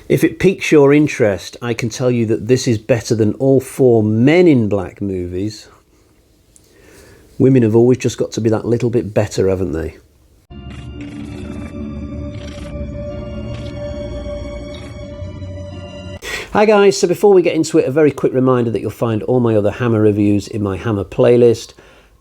If it piques your interest, I can tell you that this is better than all 4 Men in Black movies. Women have always just got to be that little bit better, haven't they? Hi guys, so before we get into it, a very quick reminder that you'll find all my other Hammer reviews in my Hammer playlist,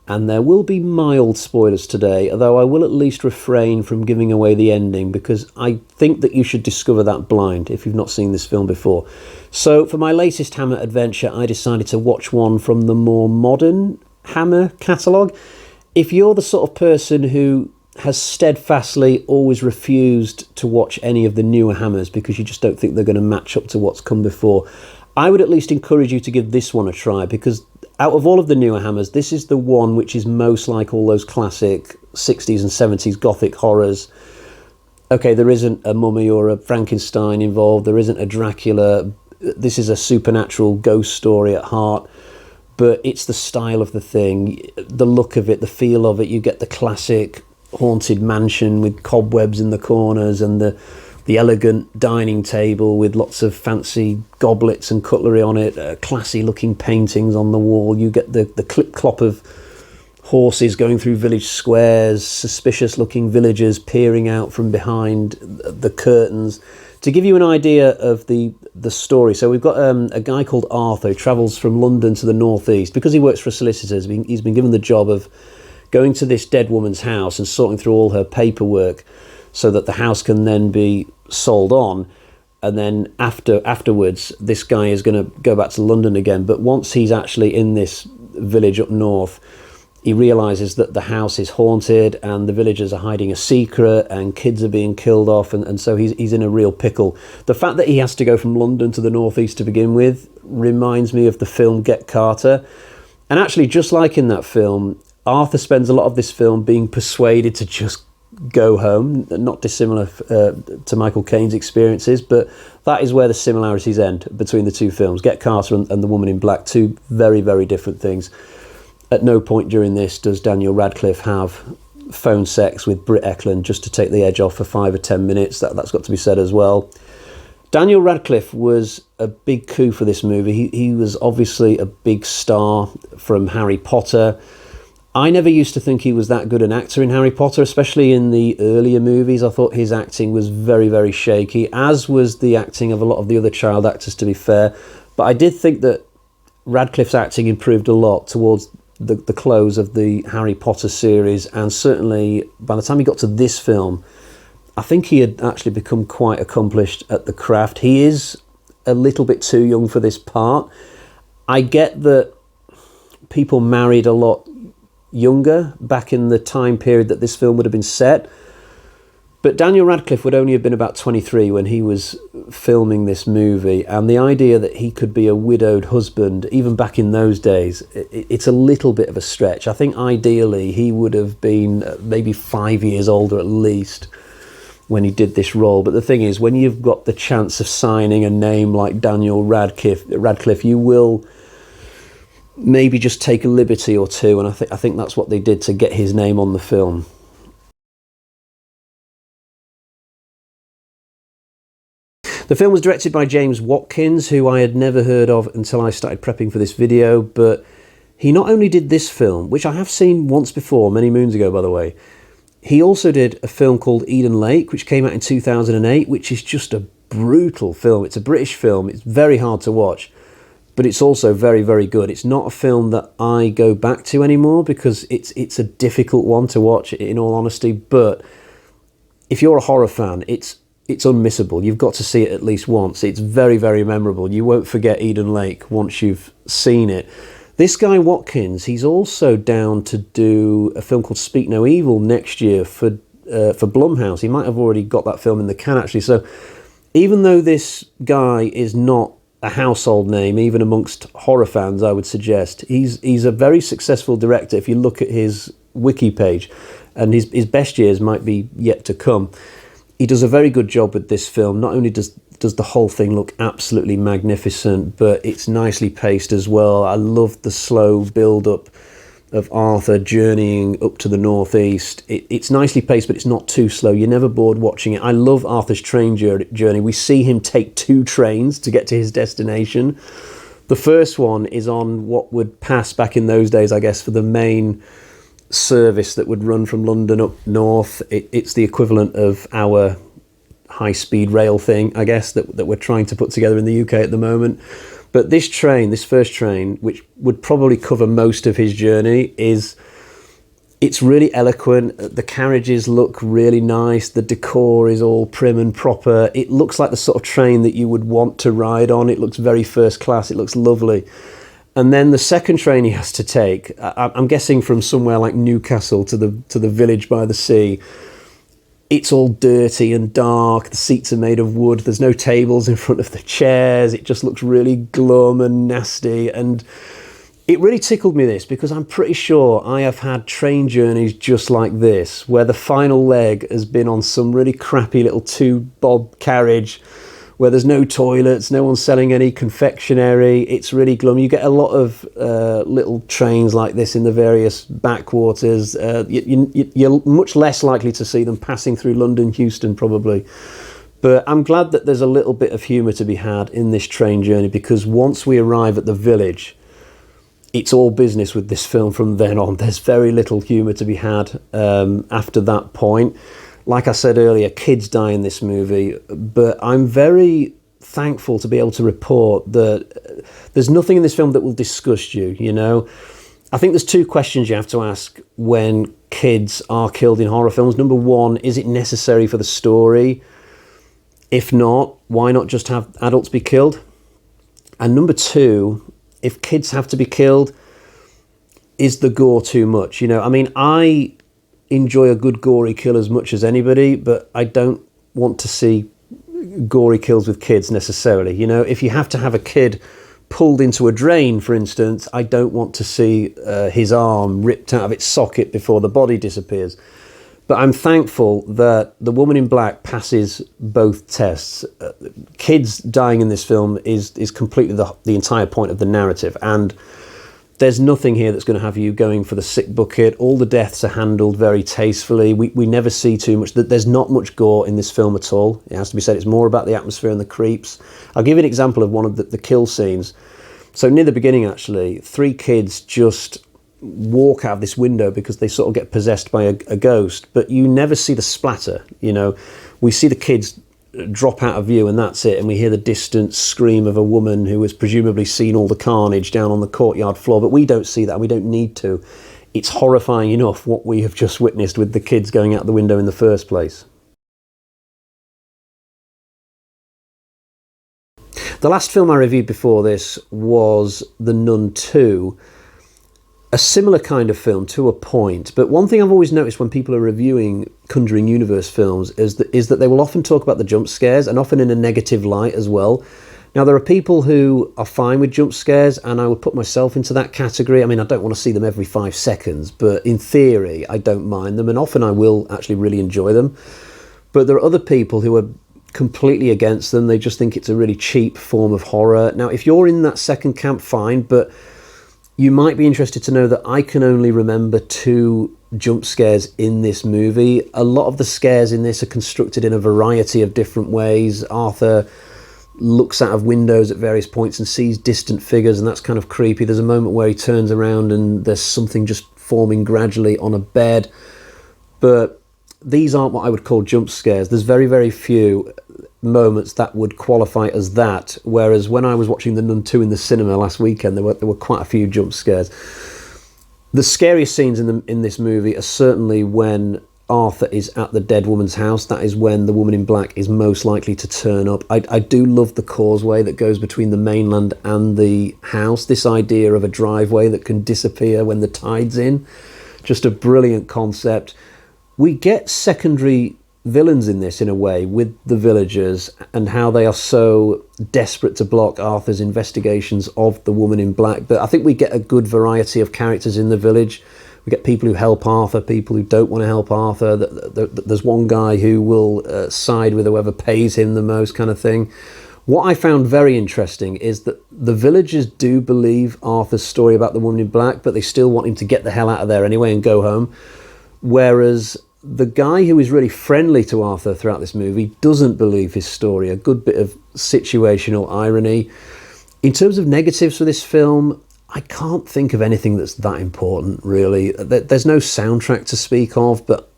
and there will be mild spoilers today, although I will at least refrain from giving away the ending because I think that you should discover that blind if you've not seen this film before. So for my latest Hammer adventure, I decided to watch one from the more modern Hammer catalogue. If you're the sort of person who has steadfastly always refused to watch any of the newer Hammers because you just don't think they're going to match up to what's come before, I would at least encourage you to give this one a try, because out of all of the newer Hammers, this is the one which is most like all those classic 60s and 70s gothic horrors. Okay, there isn't a mummy or a Frankenstein involved, there isn't a Dracula, this is a supernatural ghost story at heart, but it's the style of the thing, the look of it, the feel of it. You get the classic haunted mansion with cobwebs in the corners and the elegant dining table with lots of fancy goblets and cutlery on it, classy looking paintings on the wall. You get the clip-clop of horses going through village squares, suspicious looking villagers peering out from behind the curtains. To give you an idea of the story, so we've got a guy called Arthur who travels from London to the northeast. Because he works for a solicitor, he's been given the job of going to this dead woman's house and sorting through all her paperwork so that the house can then be sold on. And then afterwards, this guy is going to go back to London again. But once he's actually in this village up north, he realises that the house is haunted and the villagers are hiding a secret and kids are being killed off. And so he's in a real pickle. The fact that he has to go from London to the northeast to begin with reminds me of the film Get Carter. And actually, just like in that film, Arthur spends a lot of this film being persuaded to just go home, not dissimilar to Michael Caine's experiences, but that is where the similarities end between the two films. Get Carter and The Woman in Black, two very, very different things. At no point during this does Daniel Radcliffe have phone sex with Britt Ekland just to take the edge off for 5 or 10 minutes. That's got to be said as well. Daniel Radcliffe was a big coup for this movie. He was obviously a big star from Harry Potter. I never used to think he was that good an actor in Harry Potter, especially in the earlier movies. I thought his acting was very, very shaky, as was the acting of a lot of the other child actors, to be fair. But I did think that Radcliffe's acting improved a lot towards the close of the Harry Potter series, and certainly by the time he got to this film, I think he had actually become quite accomplished at the craft. He is a little bit too young for this part. I get that people married a lot younger back in the time period that this film would have been set, but Daniel Radcliffe would only have been about 23 when he was filming this movie, and the idea that he could be a widowed husband even back in those days, it's a little bit of a stretch. I think ideally he would have been maybe 5 years older at least when he did this role. But the thing is, when you've got the chance of signing a name like Daniel Radcliffe, you will maybe just take a liberty or two, and I think that's what they did to get his name on the film. The film was directed by James Watkins, who I had never heard of until I started prepping for this video, but he not only did this film, which I have seen once before, many moons ago by the way, he also did a film called Eden Lake, which came out in 2008, which is just a brutal film. It's a British film, it's very hard to watch, but it's also very, very good. It's not a film that I go back to anymore because it's a difficult one to watch, in all honesty, but if you're a horror fan, it's unmissable. You've got to see it at least once. It's very, very memorable. You won't forget Eden Lake once you've seen it. This guy Watkins, he's also down to do a film called Speak No Evil next year for Blumhouse. He might have already got that film in the can, actually. So even though this guy is not a household name, even amongst horror fans, I would suggest, he's a very successful director if you look at his wiki page, and his best years might be yet to come. He does a very good job with this film. Not only does the whole thing look absolutely magnificent, but it's nicely paced as well. I love the slow build-up of Arthur journeying up to the northeast. It's nicely paced, but it's not too slow. You're never bored watching it. I love Arthur's train journey. We see him take 2 trains to get to his destination. The first one is on what would pass back in those days, I guess, for the main service that would run from London up north. It's the equivalent of our high-speed rail thing, I guess, that we're trying to put together in the UK at the moment. But this first train, which would probably cover most of his journey, it's really eloquent. The carriages look really nice. The decor is all prim and proper. It looks like the sort of train that you would want to ride on. It looks very first class. It looks lovely. And then the second train he has to take, I'm guessing from somewhere like Newcastle to the village by the sea. It's all dirty and dark. The seats are made of wood. There's no tables in front of the chairs. It just looks really glum and nasty. And it really tickled me, this, because I'm pretty sure I have had train journeys just like this, where the final leg has been on some really crappy little 2-bob carriage where there's no toilets, no one's selling any confectionery. It's really glum. You get a lot of little trains like this in the various backwaters. You're much less likely to see them passing through London, Euston, probably. But I'm glad that there's a little bit of humour to be had in this train journey, because once we arrive at the village, it's all business with this film from then on. There's very little humour to be had after that point. Like I said earlier, kids die in this movie, but I'm very thankful to be able to report that there's nothing in this film that will disgust you, you know? I think there's 2 questions you have to ask when kids are killed in horror films. Number 1, is it necessary for the story? If not, why not just have adults be killed? And number 2, if kids have to be killed, is the gore too much? You know, I mean, I enjoy a good gory kill as much as anybody, but I don't want to see gory kills with kids necessarily. You know, if you have to have a kid pulled into a drain, for instance, I don't want to see his arm ripped out of its socket before the body disappears. But I'm thankful that The Woman in Black passes both tests. Kids dying in this film is completely the entire point of the narrative, and there's nothing here that's going to have you going for the sick bucket. All the deaths are handled very tastefully. We never see too much. There's not much gore in this film at all. It has to be said, it's more about the atmosphere and the creeps. I'll give you an example of one of the kill scenes. So near the beginning, actually, 3 kids just walk out of this window because they sort of get possessed by a ghost, but you never see the splatter. You know, we see the kids drop out of view and that's it, and we hear the distant scream of a woman who has presumably seen all the carnage down on the courtyard floor, but we don't see that, and we don't need to. It's horrifying enough what we have just witnessed with the kids going out the window in the first place. The last film I reviewed before this was The Nun 2, a similar kind of film to a point, but one thing I've always noticed when people are reviewing Conjuring Universe films is that they will often talk about the jump scares, and often in a negative light as well. Now, there are people who are fine with jump scares, and I would put myself into that category. I mean, I don't want to see them every 5 seconds, but in theory, I don't mind them, and often I will actually really enjoy them. But there are other people who are completely against them. They just think it's a really cheap form of horror. Now, if you're in that second camp, fine, but you might be interested to know that I can only remember 2 jump scares in this movie. A lot of the scares in this are constructed in a variety of different ways. Arthur looks out of windows at various points and sees distant figures, and that's kind of creepy. There's a moment where he turns around and there's something just forming gradually on a bed. But these aren't what I would call jump scares. There's very, very few moments that would qualify as that, whereas when I was watching The Nun 2 in the cinema last weekend, there were quite a few jump scares. The scariest scenes in this movie are certainly when Arthur is at the dead woman's house. That is when the woman in black is most likely to turn up. I do love the causeway that goes between the mainland and the house, this idea of a driveway that can disappear when the tide's in. Just a brilliant concept. We get secondary villains in this, in a way, with the villagers and how they are so desperate to block Arthur's investigations of the woman in black. But I think we get a good variety of characters in the village. We get people who help Arthur, people who don't want to help Arthur. There's one guy who will side with whoever pays him the most, kind of thing. What I found very interesting is that the villagers do believe Arthur's story about the woman in black, but they still want him to get the hell out of there anyway and go home. Whereas the guy who is really friendly to Arthur throughout this movie doesn't believe his story. A good bit of situational irony. In terms of negatives for this film, I can't think of anything that's that important, really. There's no soundtrack to speak of, but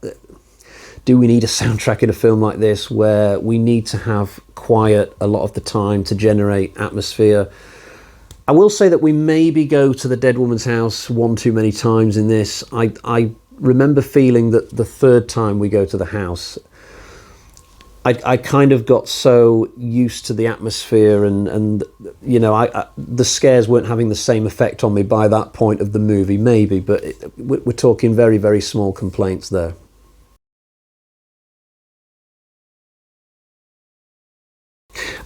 do we need a soundtrack in a film like this where we need to have quiet a lot of the time to generate atmosphere? I will say that we maybe go to the dead woman's house one too many times in this. I remember feeling that the third time we go to the house, I kind of got so used to the atmosphere and you know, the scares weren't having the same effect on me by that point of the movie, maybe, but we're talking very, very small complaints there.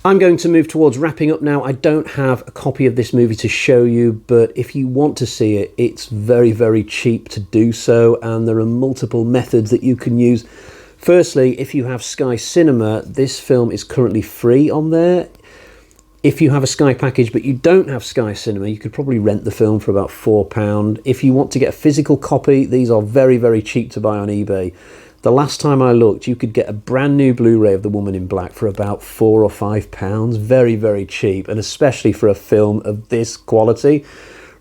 I'm going to move towards wrapping up now. I don't have a copy of this movie to show you, but if you want to see it, it's very, very cheap to do so, and there are multiple methods that you can use. Firstly, if you have Sky Cinema, this film is currently free on there. If you have a Sky package but you don't have Sky Cinema, you could probably rent the film for about £4. If you want to get a physical copy, these are very, very cheap to buy on eBay. The last time I looked, you could get a brand new Blu-ray of The Woman in Black for about £4 or £5. Very, very cheap, and especially for a film of this quality.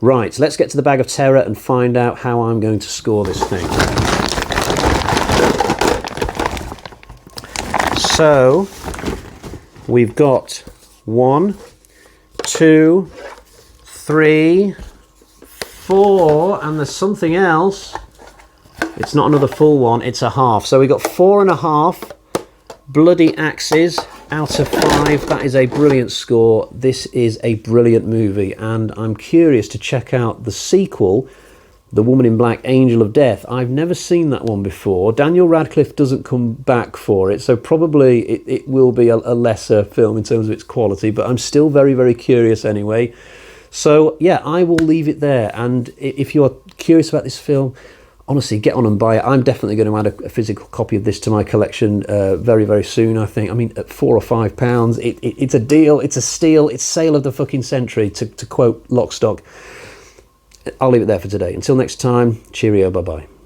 Right, let's get to the bag of terror and find out how I'm going to score this thing. So, we've got 1, 2, 3, 4, and there's something else. It's not another full one, it's a half. So we got 4.5 bloody axes out of 5. That is a brilliant score. This is a brilliant movie, and I'm curious to check out the sequel, The Woman in Black, Angel of Death. I've never seen that one before. Daniel Radcliffe doesn't come back for it, so probably it will be a lesser film in terms of its quality, but I'm still very, very curious anyway. So yeah, I will leave it there, and if you're curious about this film, honestly, get on and buy it. I'm definitely going to add a physical copy of this to my collection very, very soon, I think. I mean, at £4 or £5, it's a deal, it's a steal, it's sale of the fucking century, to quote Lockstock. I'll leave it there for today. Until next time, cheerio, bye-bye.